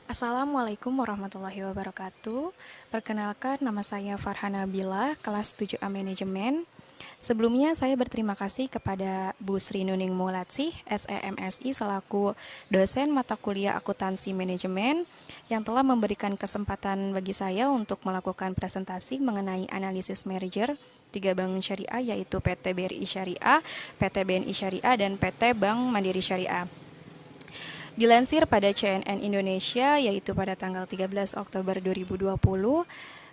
Assalamualaikum warahmatullahi wabarakatuh. Perkenalkan, nama saya Farhana Bila, kelas 7A Manajemen. Sebelumnya saya berterima kasih kepada Bu Sri Nuning Mulatsih, SEMSI selaku dosen mata kuliah Akuntansi Manajemen yang telah memberikan kesempatan bagi saya untuk melakukan presentasi mengenai analisis merger tiga bank syariah, yaitu PT BRI Syariah, PT BNI Syariah, dan PT Bank Mandiri Syariah. Dilansir pada CNN Indonesia, yaitu pada tanggal 13 Oktober 2020,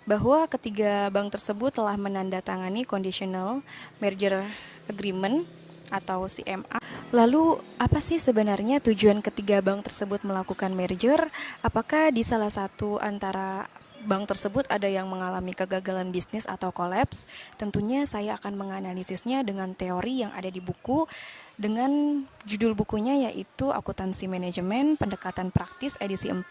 bahwa ketiga bank tersebut telah menandatangani Conditional Merger Agreement atau CMA. Lalu, apa sih sebenarnya tujuan ketiga bank tersebut melakukan merger? Apakah di salah satu antara bank tersebut ada yang mengalami kegagalan bisnis atau kolaps? Tentunya saya akan menganalisisnya dengan teori yang ada di buku, dengan judul bukunya yaitu Akuntansi Manajemen Pendekatan Praktis edisi 4,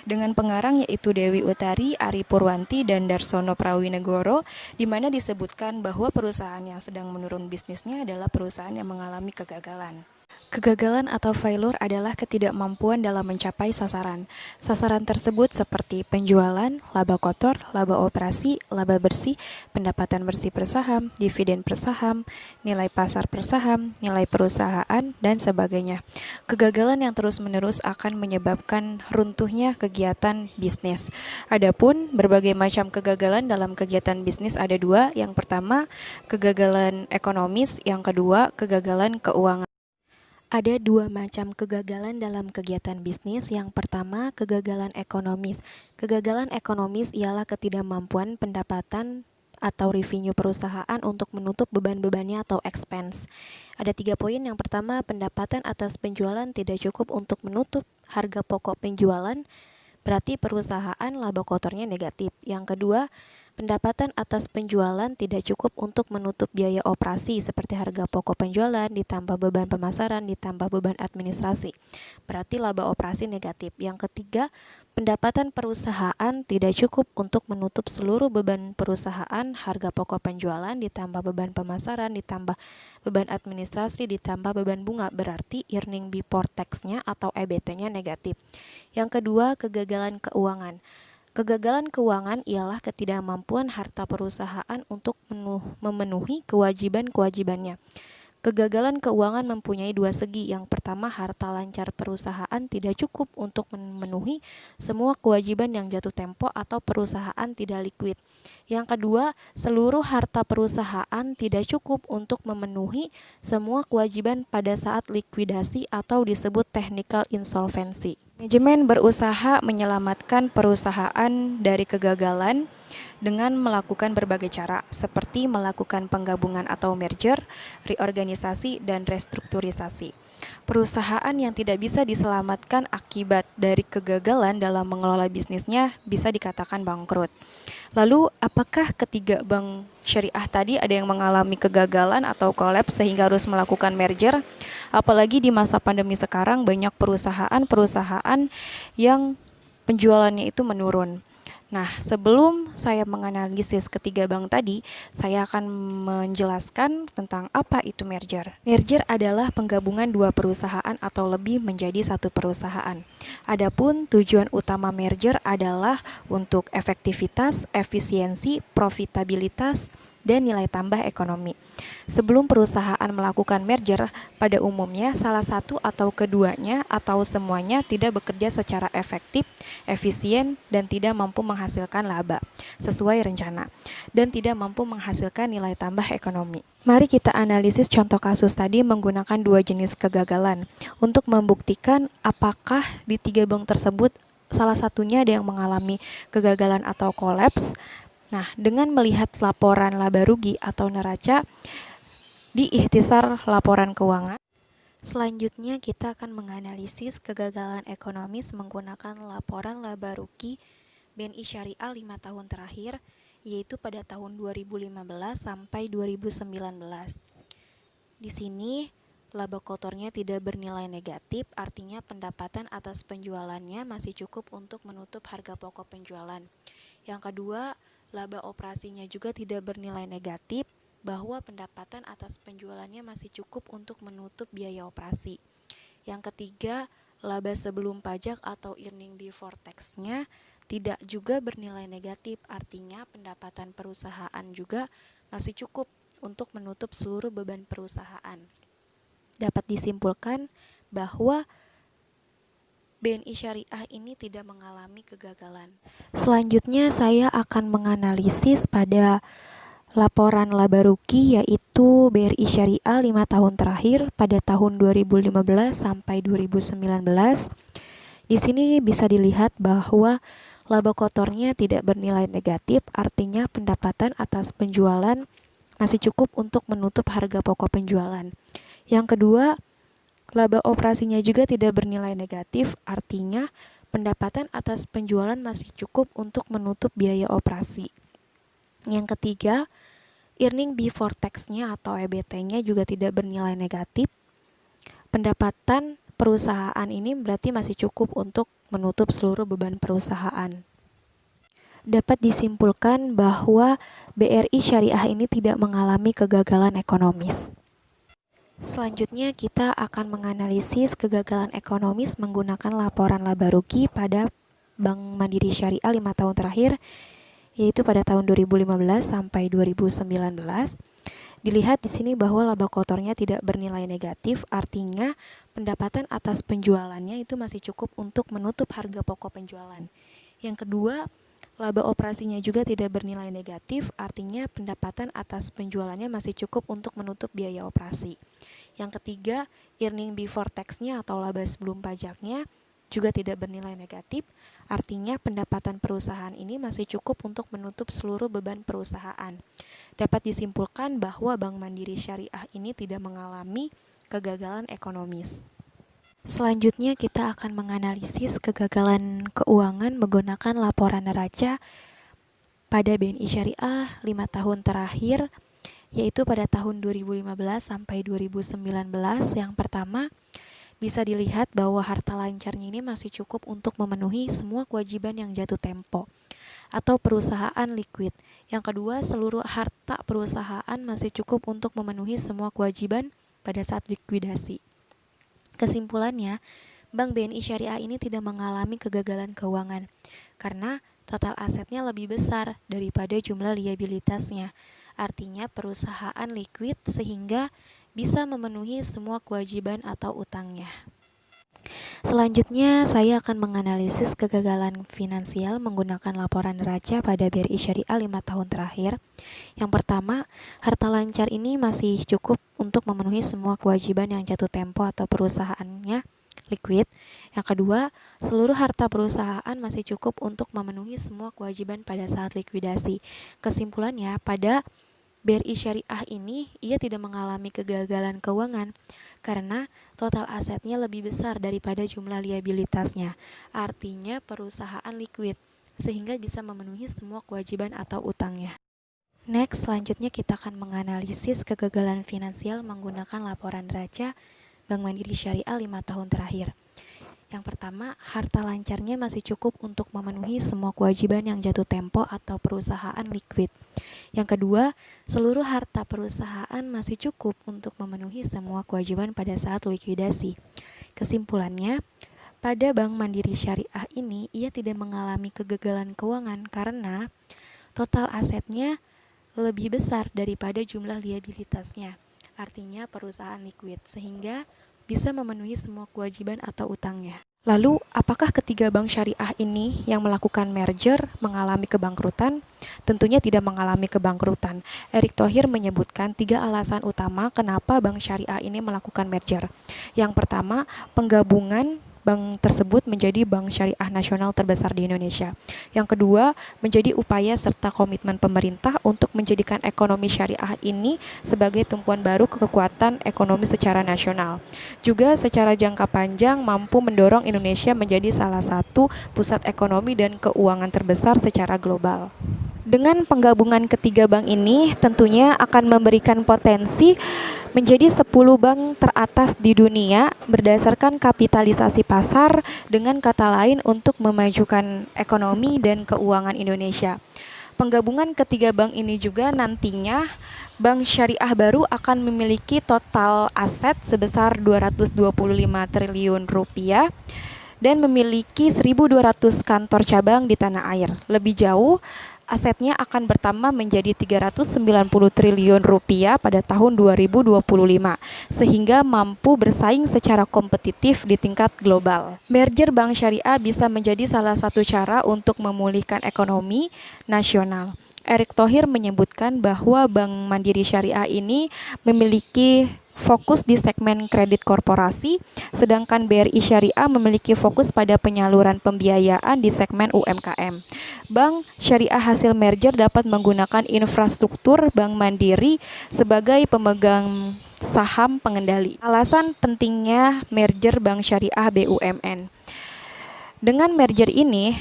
dengan pengarang yaitu Dewi Utari, Ari Purwanti, dan Darsono Prawinegoro, di mana disebutkan bahwa perusahaan yang sedang menurun bisnisnya adalah perusahaan yang mengalami kegagalan. Kegagalan atau failure adalah ketidakmampuan dalam mencapai sasaran. Sasaran tersebut seperti penjualan, laba kotor, laba operasi, laba bersih, pendapatan bersih per saham, dividen per saham, nilai pasar per saham, nilai perusahaan, dan sebagainya. Kegagalan yang terus-menerus akan menyebabkan runtuhnya kegiatan bisnis. Adapun berbagai macam kegagalan dalam kegiatan bisnis ada dua. Yang pertama, kegagalan ekonomis. Yang kedua, kegagalan keuangan. Ada dua macam kegagalan dalam kegiatan bisnis. Yang pertama, kegagalan ekonomis. Kegagalan ekonomis ialah ketidakmampuan pendapatan atau revenue perusahaan untuk menutup beban-bebannya atau expense. Ada 3 poin. Yang pertama, pendapatan atas penjualan tidak cukup untuk menutup harga pokok penjualan, berarti perusahaan laba kotornya negatif. Yang kedua, pendapatan atas penjualan tidak cukup untuk menutup biaya operasi seperti harga pokok penjualan ditambah beban pemasaran ditambah beban administrasi. Berarti laba operasi negatif. Yang ketiga, pendapatan perusahaan tidak cukup untuk menutup seluruh beban perusahaan, harga pokok penjualan ditambah beban pemasaran ditambah beban administrasi ditambah beban bunga, berarti earning before tax-nya atau EBT-nya negatif. Yang kedua, kegagalan keuangan. Kegagalan keuangan ialah ketidakmampuan harta perusahaan untuk memenuhi kewajiban-kewajibannya. Kegagalan keuangan mempunyai dua segi. Yang pertama, harta lancar perusahaan tidak cukup untuk memenuhi semua kewajiban yang jatuh tempo atau perusahaan tidak liquid. Yang kedua, seluruh harta perusahaan tidak cukup untuk memenuhi semua kewajiban pada saat likuidasi atau disebut technical insolvency. Manajemen berusaha menyelamatkan perusahaan dari kegagalan dengan melakukan berbagai cara, seperti melakukan penggabungan atau merger, reorganisasi, dan restrukturisasi. Perusahaan yang tidak bisa diselamatkan akibat dari kegagalan dalam mengelola bisnisnya bisa dikatakan bangkrut. Lalu, apakah ketiga bank syariah tadi ada yang mengalami kegagalan atau kolaps sehingga harus melakukan merger? Apalagi di masa pandemi sekarang banyak perusahaan-perusahaan yang penjualannya itu menurun. Nah, sebelum saya menganalisis ketiga bank tadi, saya akan menjelaskan tentang apa itu merger. Merger adalah penggabungan dua perusahaan atau lebih menjadi satu perusahaan. Adapun tujuan utama merger adalah untuk efektivitas, efisiensi, profitabilitas, dan nilai tambah ekonomi. Sebelum perusahaan melakukan merger, pada umumnya salah satu atau keduanya atau semuanya tidak bekerja secara efektif, efisien, dan tidak mampu menghasilkan laba sesuai rencana, dan tidak mampu menghasilkan nilai tambah ekonomi. Mari kita analisis contoh kasus tadi menggunakan dua jenis kegagalan untuk membuktikan apakah di tiga bank tersebut salah satunya ada yang mengalami kegagalan atau kolaps. Nah, dengan melihat laporan laba rugi atau neraca di ikhtisar laporan keuangan, selanjutnya kita akan menganalisis kegagalan ekonomis menggunakan laporan laba rugi BNI Syariah 5 tahun terakhir, yaitu pada tahun 2015 sampai 2019. Di sini, laba kotornya tidak bernilai negatif, artinya pendapatan atas penjualannya masih cukup untuk menutup harga pokok penjualan. Yang kedua, laba operasinya juga tidak bernilai negatif, bahwa pendapatan atas penjualannya masih cukup untuk menutup biaya operasi. Yang ketiga, laba sebelum pajak atau earning before tax-nya tidak juga bernilai negatif, artinya pendapatan perusahaan juga masih cukup untuk menutup seluruh beban perusahaan. Dapat disimpulkan bahwa BNI Syariah ini tidak mengalami kegagalan. Selanjutnya saya akan menganalisis pada laporan laba rugi, yaitu BRI Syariah 5 tahun terakhir pada tahun 2015 sampai 2019. Di sini bisa dilihat bahwa laba kotornya tidak bernilai negatif, artinya pendapatan atas penjualan masih cukup untuk menutup harga pokok penjualan. Yang kedua, laba operasinya juga tidak bernilai negatif, artinya pendapatan atas penjualan masih cukup untuk menutup biaya operasi. Yang ketiga, earning before tax-nya atau EBT-nya juga tidak bernilai negatif. Pendapatan perusahaan ini berarti masih cukup untuk menutup seluruh beban perusahaan. Dapat disimpulkan bahwa BRI Syariah ini tidak mengalami kegagalan ekonomis. Selanjutnya kita akan menganalisis kegagalan ekonomis menggunakan laporan laba rugi pada Bank Mandiri Syariah 5 tahun terakhir, yaitu pada tahun 2015 sampai 2019. Dilihat di sini bahwa laba kotornya tidak bernilai negatif, artinya pendapatan atas penjualannya itu masih cukup untuk menutup harga pokok penjualan. Yang kedua, laba operasinya juga tidak bernilai negatif, artinya pendapatan atas penjualannya masih cukup untuk menutup biaya operasi. Yang ketiga, earning before tax-nya atau laba sebelum pajaknya juga tidak bernilai negatif, artinya pendapatan perusahaan ini masih cukup untuk menutup seluruh beban perusahaan. Dapat disimpulkan bahwa Bank Mandiri Syariah ini tidak mengalami kegagalan ekonomis. Selanjutnya kita akan menganalisis kegagalan keuangan menggunakan laporan neraca pada BNI Syariah 5 tahun terakhir, yaitu pada tahun 2015 sampai 2019. Yang pertama, bisa dilihat bahwa harta lancarnya ini masih cukup untuk memenuhi semua kewajiban yang jatuh tempo atau perusahaan liquid. Yang kedua, seluruh harta perusahaan masih cukup untuk memenuhi semua kewajiban pada saat likuidasi. Kesimpulannya, Bank BNI Syariah ini tidak mengalami kegagalan keuangan karena total asetnya lebih besar daripada jumlah liabilitasnya. Artinya perusahaan liquid sehingga bisa memenuhi semua kewajiban atau utangnya. Selanjutnya, saya akan menganalisis kegagalan finansial menggunakan laporan neraca pada BRI Syariah 5 tahun terakhir. Yang pertama, harta lancar ini masih cukup untuk memenuhi semua kewajiban yang jatuh tempo atau perusahaannya liquid. Yang kedua, seluruh harta perusahaan masih cukup untuk memenuhi semua kewajiban pada saat likuidasi. Kesimpulannya, pada BRI Syariah ini ia tidak mengalami kegagalan keuangan karena total asetnya lebih besar daripada jumlah liabilitasnya. Artinya perusahaan liquid sehingga bisa memenuhi semua kewajiban atau utangnya. Next, selanjutnya kita akan menganalisis kegagalan finansial menggunakan laporan neraca Bank Mandiri Syariah 5 tahun terakhir. Yang pertama, harta lancarnya masih cukup untuk memenuhi semua kewajiban yang jatuh tempo atau perusahaan liquid. Yang kedua, seluruh harta perusahaan masih cukup untuk memenuhi semua kewajiban pada saat likuidasi. Kesimpulannya, pada Bank Mandiri Syariah ini ia tidak mengalami kegagalan keuangan karena total asetnya lebih besar daripada jumlah liabilitasnya. Artinya perusahaan liquid sehingga bisa memenuhi semua kewajiban atau utangnya. Lalu, apakah ketiga bank syariah ini yang melakukan merger mengalami kebangkrutan? Tentunya tidak mengalami kebangkrutan. Erick Thohir menyebutkan 3 alasan utama kenapa bank syariah ini melakukan merger. Yang pertama, penggabungan bank tersebut menjadi bank syariah nasional terbesar di Indonesia. Yang kedua, menjadi upaya serta komitmen pemerintah untuk menjadikan ekonomi syariah ini sebagai tumpuan baru kekuatan ekonomi secara nasional. Juga secara jangka panjang mampu mendorong Indonesia menjadi salah satu pusat ekonomi dan keuangan terbesar secara global. Dengan penggabungan ketiga bank ini tentunya akan memberikan potensi menjadi 10 bank teratas di dunia berdasarkan kapitalisasi pasar, dengan kata lain untuk memajukan ekonomi dan keuangan Indonesia. Penggabungan ketiga bank ini juga nantinya Bank syariah baru akan memiliki total aset sebesar 225 triliun rupiah dan memiliki 1.200 kantor cabang di tanah air. Lebih jauh, asetnya akan bertambah menjadi 390 triliun rupiah pada tahun 2025, sehingga mampu bersaing secara kompetitif di tingkat global. Merger bank syariah bisa menjadi salah satu cara untuk memulihkan ekonomi nasional. Erick Thohir menyebutkan bahwa Bank Mandiri Syariah ini memiliki fokus di segmen kredit korporasi, sedangkan BRI Syariah memiliki fokus pada penyaluran pembiayaan di segmen UMKM. Bank Syariah hasil merger dapat menggunakan infrastruktur Bank Mandiri sebagai pemegang saham pengendali. Alasan pentingnya merger Bank Syariah BUMN. Dengan merger ini,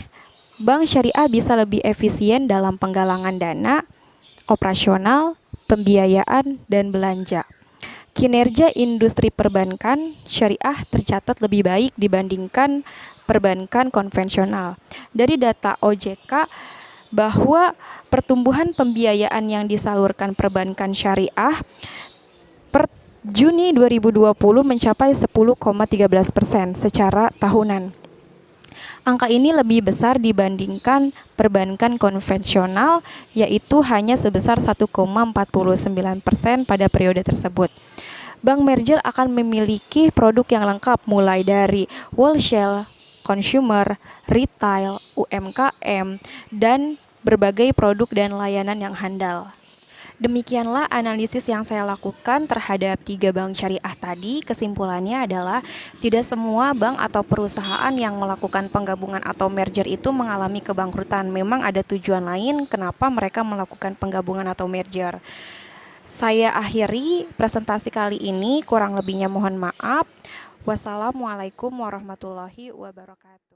Bank Syariah bisa lebih efisien dalam penggalangan dana, operasional, pembiayaan, dan belanja. Kinerja industri perbankan syariah tercatat lebih baik dibandingkan perbankan konvensional. Dari data OJK, bahwa pertumbuhan pembiayaan yang disalurkan perbankan syariah per Juni 2020 mencapai 10,13% secara tahunan. Angka ini lebih besar dibandingkan perbankan konvensional, yaitu hanya sebesar 1,49% pada periode tersebut. Bank merger akan memiliki produk yang lengkap mulai dari wholesale, consumer, retail, UMKM, dan berbagai produk dan layanan yang handal. Demikianlah analisis yang saya lakukan terhadap 3 bank syariah tadi. Kesimpulannya adalah tidak semua bank atau perusahaan yang melakukan penggabungan atau merger itu mengalami kebangkrutan. Memang ada tujuan lain kenapa mereka melakukan penggabungan atau merger. Saya akhiri presentasi kali ini, kurang lebihnya mohon maaf. Wassalamualaikum warahmatullahi wabarakatuh.